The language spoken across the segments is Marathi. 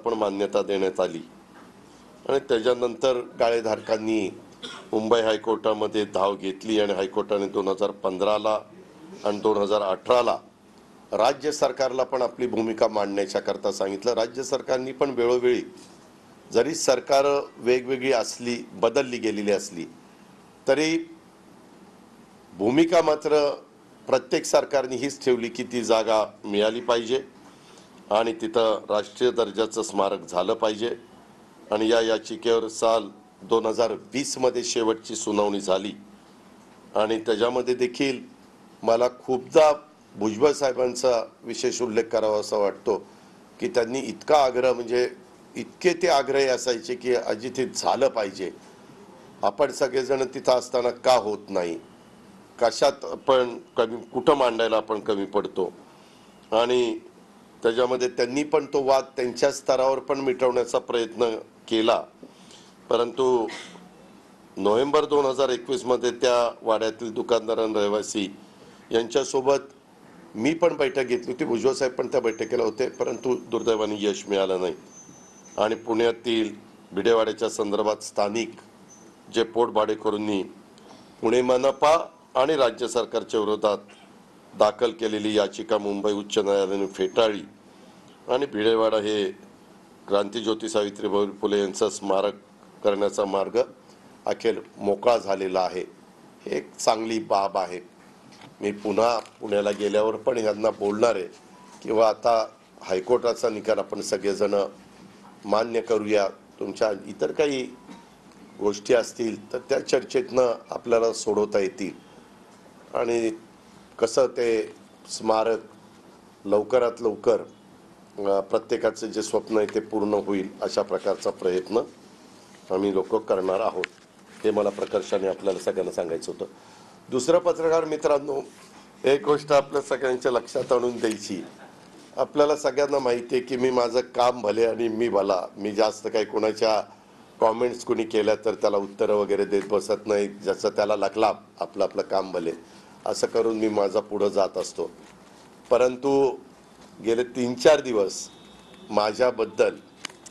पण मान्यता देण्यात आली आणि त्याच्यानंतर गाळेधारकांनी मुंबई हायकोर्टामध्ये धाव घेतली आणि हायकोर्टाने 2015ला आणि 2018ला राज्य सरकारला पण आपली भूमिका मांडण्याच्या करता सांगितलं। राज्य सरकारनी पण वेळोवेळी जरी सरकार वेगवेगळी असली, बदलली गेलेली असली तरी भूमिका मात्र प्रत्येक सरकारने हीच ठेवली की ती जागा मिळाली पाहिजे आणि तिथं राष्ट्रीय दर्जाचं स्मारक झालं पाहिजे। आणि या याचिकेवर साल 2020 मध्ये शेवटची सुनावणी झाली आणि त्याच्यामध्ये देखील मला खूपदा भुजबळ साहेबांचा विशेष उल्लेख करावा असा वाटतो की त्यांनी इतका आग्रह, म्हणजे इतके ते आग्रही असायचे की अजित हे झालं पाहिजे, आपण सगळेजण तिथं असताना का होत नाही, कशात पण कमी, कुठं मांडायला आपण कमी पडतो। आणि त्याच्यामध्ये त्यांनी पण तो वाद त्यांच्या स्तरावर पण मिटवण्याचा प्रयत्न केला, परंतु नोव्हेंबर 2021 मध्ये त्या वाड्यातील दुकानदार आणि रहिवासी यांच्यासोबत मी पण बैठक घेतली होती, भुजबळ साहेब पण त्या बैठकीला होते, परंतु दुर्दैवाने यश मिळालं नाही। आणि पुण्यातील भिडेवाड्याच्या संदर्भात स्थानिक जे पोटभाडेकरूंनी पुणे मनपा आणि राज्य सरकारच्या विरोधात दाखल केलेली याचिका मुंबई उच्च न्यायालयाने फेटाळली आणि भिडेवाडा हे क्रांतिज्योती सावित्रीबाई फुले यांचं स्मारक करण्याचा मार्ग अखेर मोकळा झालेला आहे। हे एक चांगली बाब आहे। मी पुन्हा पुण्याला गेल्यावर पण यांना बोलणार आहे किंवा आता हायकोर्टाचा निकाल आपण सगळेजण मान्य करूया, तुमच्या इतर काही गोष्टी असतील तर त्या चर्चेतनं आपल्याला सोडवता येतील आणि कसं ते स्मारक लवकरात लवकर प्रत्येकाचं जे स्वप्न आहे ते पूर्ण होईल अशा प्रकारचा प्रयत्न आम्ही लोक करणार आहोत, हे मला प्रकर्षाने आपल्याला सगळ्यांना सांगायचं होतं। दुसरं पत्रकार मित्रांनो, एक गोष्ट आपल्या सगळ्यांच्या लक्षात आणून द्यायची, आपल्याला सगळ्यांना माहिती आहे की मी माझं काम भले आणि मी भला, मी जास्त काही कोणाच्या कॉमेंट्स कोणी केल्या तर त्याला उत्तरं वगैरे देत बसत नाही, ज्याचं त्याला लागला आपलं आपलं काम भले असं करून मी माझा पुढं जात असतो। परंतु गेले 3-4 दिवस माझ्याबद्दल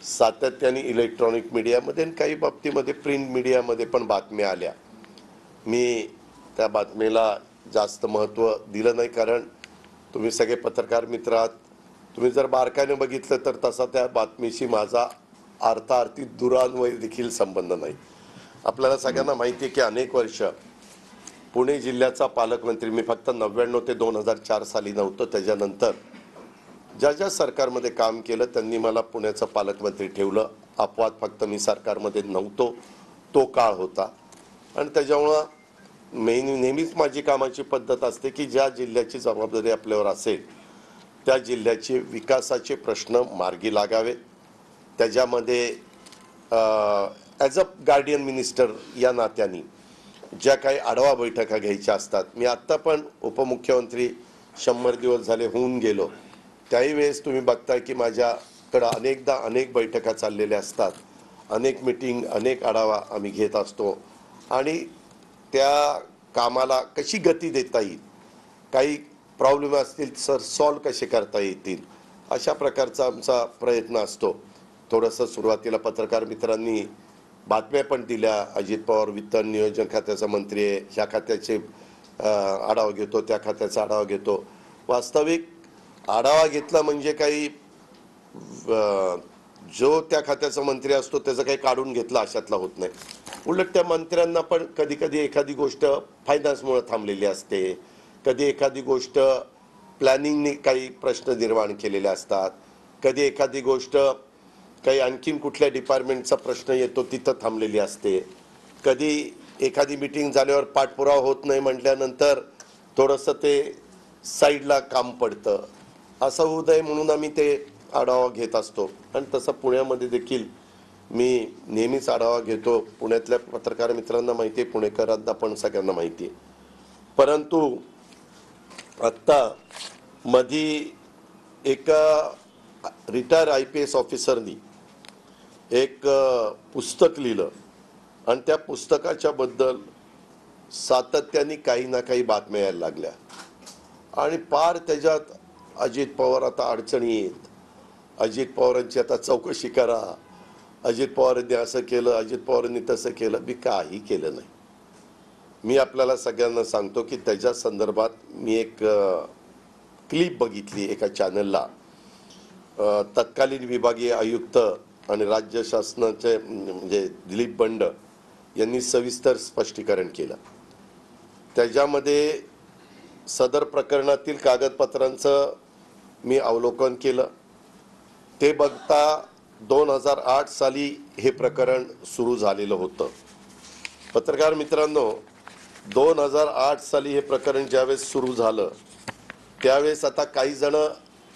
सातत्याने इलेक्ट्रॉनिक मीडियामध्ये आणि काही बाबतीमध्ये प्रिंट मीडियामध्ये पण बातम्या आल्या। मी त्या बातमीला जास्त महत्त्व दिलं नाही, कारण तुम्ही सगळे पत्रकार मित्र आहात, तुम्ही जर बारकाईने बघितलं तर तसा त्या बातमीशी माझा अर्थार्थी दुरान्वय देखील संबंध नाही। आपल्याला सगळ्यांना माहिती आहे की अनेक वर्ष पुणे जिल्ह्याचा पालकमंत्री मी फक्त 99 ते 2004 साली नव्हतो, त्याच्यानंतर ज्या ज्या सरकारमध्ये काम केलं त्यांनी मला पुण्याचा पालकमंत्री ठेवलं। अपवाद फक्त मी सरकारमध्ये नव्हतो तो काळ होता आणि त्याच्यामुळं नेहमीच माझी कामाची पद्धत असते की ज्या जिल्ह्याची जबाबदारी आपल्यावर असेल त्या जिल्ह्याचे विकासाचे प्रश्न मार्गी लागावेत, त्याच्यामध्ये ॲज अ गार्डियन मिनिस्टर या नात्याने ज्या काही आढावा बैठका घ्यायच्या असतात, मी आत्ता पण उपमुख्यमंत्री 100 दिवस झाले होऊन गेलो, त्याही वेळेस तुम्ही बघताय की माझ्याकडं अनेकदा अनेक बैठका चाललेल्या असतात, अनेक मीटिंग, अनेक आढावा आम्ही घेत असतो आणि त्या कामाला कशी गती देता येईल, काही प्रॉब्लेम असतील सर सॉल्व कसे करता येतील, अशा प्रकारचा आमचा प्रयत्न असतो। थोडंसं सुरुवातीला पत्रकार मित्रांनी बातम्या पण दिल्या, अजित पवार वित्त नियोजन खात्याचा मंत्री आहे, ह्या खात्याचे आढावा घेतो, त्या खात्याचा आढावा घेतो। वास्तविक आढावा घेतला म्हणजे काही जो त्या खात्याचा मंत्री असतो त्याचं काही काढून घेतलं अशातला होत नाही, उलट त्या मंत्र्यांना पण कधी कधी एखादी गोष्ट फायनान्समुळे थांबलेली असते, कधी एखादी गोष्ट प्लॅनिंगने काही प्रश्न निर्माण केलेले असतात, कधी एखादी गोष्ट काही आणखीन कुठल्या डिपार्टमेंटचा प्रश्न येतो तिथं थांबलेली असते, कधी एखादी मीटिंग झाल्यावर पाठपुरावा होत नाही म्हटल्यानंतर थोडंसं ते साईडला काम पडतं, असं होऊ नये म्हणून आम्ही ते आढावा घेत असतो। आणि तसं पुण्यामध्ये देखील मी नेहमीच आढावा घेतो, पुण्यातल्या पत्रकार मित्रांना माहिती आहे, पुणेकरांना पण सगळ्यांना माहिती आहे। परंतु आत्ता मधी एका रिटायर IPS ऑफिसरनी एक पुस्तक लिहिलं आणि त्या पुस्तकाच्या बद्दल सातत्याने काही ना काही बातम्या यायला लागल्या आणि पार त्याच्यात अजित पवार आता अडचणी येत, अजित पवारांची आता चौकशी करा, अजित पवारांनी असं केलं, अजित पवारांनी तसं केलं. मी काही केलं नाही. मी आपल्याला सगळ्यांना सांगतो की त्याच्या संदर्भात मी एक क्लिप बघितली एका चॅनलला. तत्कालीन विभागीय आयुक्त आणि राज्य शासनाचे म्हणजे दिलीप बंड यांनी सविस्तर स्पष्टीकरण केलं. त्याच्यामध्ये सदर प्रकरणातील कागदपत्रांचं मी अवलोकन केलं. ते बघता 2008 साली हे प्रकरण सुरू झालेलं होतं. पत्रकार मित्रांनो, 2008 साली हे प्रकरण ज्यावेळेस सुरू झालं त्यावेळेस आता काही जण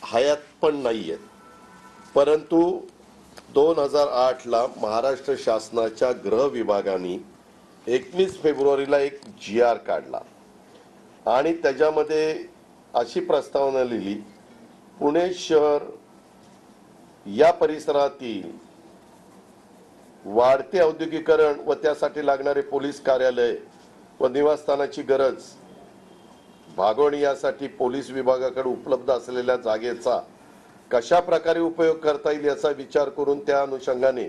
हयात पण नाही आहेत, परंतु 2008ला महाराष्ट्र शासनाच्या गृह विभागाने 21 फेब्रुवारीला एक GR काढला आणि त्याच्यामध्ये अशी प्रस्तावना लिहिली, पुणे शहर या परिसरातील वाढते औद्योगिकरण व त्यासाठी लागणारे पोलीस कार्यालय व निवासस्थानाची गरज भागवणी यासाठी पोलीस विभागाकडे उपलब्ध असलेल्या जागेचा कशा प्रकारे उपयोग करता येईल याचा विचार करून त्या अनुषंगाने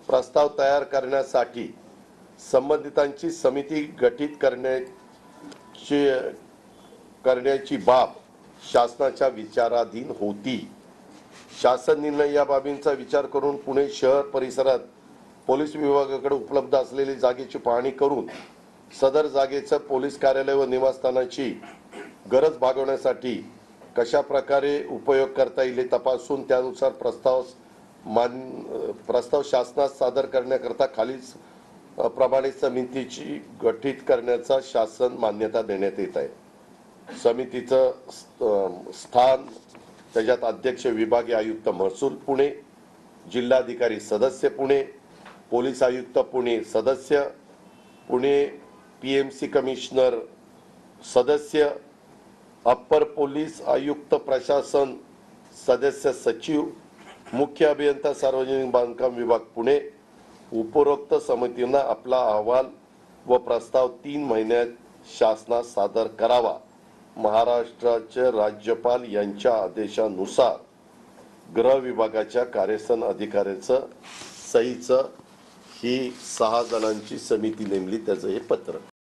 प्रस्ताव तयार करण्यासाठी संबंधितांची समिती गठीत करण्याची बाब शासनाच्या विचाराधीन होती. शासन निर्णय या बाबींचा विचार करून पुणे शहर परिसरात पोलीस विभागाकडे उपलब्ध असलेली जागेची पाहणी करून सदर जागेचं पोलीस कार्यालय व निवासस्थानाची गरज भागवण्यासाठी कशा प्रकारे उपयोग करता येईल तपासून त्यानुसार प्रस्ताव शासनास सादर करण्याकरता खालील प्रमाणे समितीची गठीत करण्याचा शासन मान्यता देण्यात येत आहे. समितीचं स्थान, त्याच्यात अध्यक्ष विभागीय आयुक्त महसूल पुणे, जिल्हाधिकारी सदस्य पुणे, पोलीस आयुक्त पुणे सदस्य पुणे, PMC कमिशनर सदस्य, अप्पर पोलीस आयुक्त प्रशासन सदस्य सचिव, मुख्य अभियंता सार्वजनिक बांधकाम विभाग पुणे. उपरोक्त समितीनं आपला अहवाल व प्रस्ताव 3 महिन्यात शासनास सादर करावा. महाराष्ट्राचे राज्यपाल यांच्या आदेशानुसार गृह विभागाच्या कार्यसन अधिकाऱ्याचं सहीचं ही 6 जणांची समिती नेमली, त्याचं हे पत्र.